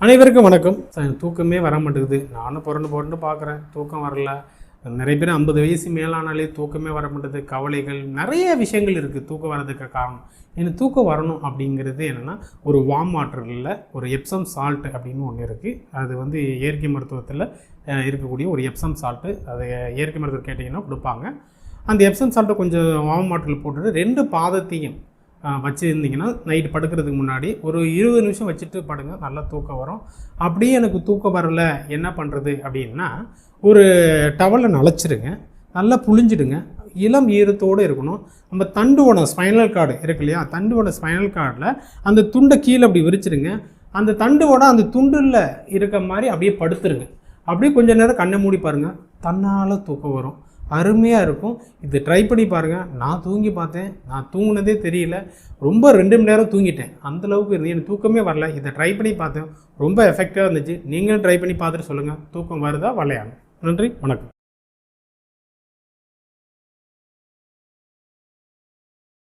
அனைவருக்கும் வணக்கம். தூக்கமே வர மாட்டேங்குது. நானும் புரண்டு பார்க்குறேன், தூக்கம் வரல. நிறைய பேர் 50 வயசு மேலானாலே தூக்கமே வர மாட்டேது. கவலைகள் நிறைய விஷயங்கள் இருக்குது தூக்கம் வர்றதுக்கு காரணம். எனக்கு தூக்கம் வரணும் அப்படிங்கிறது என்னென்னா, ஒரு வார்ம் வாட்டரில் ஒரு எப்சம் சால்ட்டு அப்படின்னு ஒன்று இருக்குது. அது வந்து இயற்கை மருத்துவத்தில் இருக்கக்கூடிய ஒரு எப்சம் சால்ட்டு. அதை இயற்கை மருத்துவர் கேட்டிங்கன்னா கொடுப்பாங்க. அந்த எப்சம் சால்ட்டை கொஞ்சம் வார்ம் வாட்டரில் போட்டுட்டு 2 பாதத்தையும் வச்சுருந்திங்கன்னா நைட்டு படுக்கிறதுக்கு முன்னாடி ஒரு 20 நிமிஷம் வச்சுட்டு படுங்க, நல்லா தூக்கம் வரும். அப்படியே எனக்கு தூக்கம் வரல என்ன பண்ணுறது அப்படின்னா, ஒரு டவலை நனைச்சிடுங்க, நல்லா புழிஞ்சிடுங்க. இளம் ஈரத்தோடு இருக்கணும். நம்ம தண்டுவோட ஸ்பைனல் கார்டு இருக்கு இல்லையா, தண்டுவோட ஸ்பைனல் கார்டில் அந்த துண்டை கீழே அப்படி விரிச்சிடுங்க. அந்த தண்டுவோட அந்த துண்டில் இருக்க மாதிரி அப்படியே படுத்துருங்க. அப்படியே கொஞ்சம் நேரம் கண்ணை மூடி பாருங்கள், தன்னால் தூக்கம் வரும். அருமையாக இருக்கும். இது ட்ரை பண்ணி பாருங்கள். நான் தூங்கி பார்த்தேன், நான் தூங்கினதே தெரியல. ரொம்ப 2 மணி நேரம் தூங்கிட்டேன், அந்தளவுக்கு இருந்து எனக்கு தூக்கமே வரல. இதை ட்ரை பண்ணி பார்த்தேன், ரொம்ப எஃபெக்டிவாக இருந்துச்சு. நீங்களும் ட்ரை பண்ணி பார்த்துட்டு சொல்லுங்கள், தூக்கம் வருதா வரலையான்னு. நன்றி, வணக்கம்.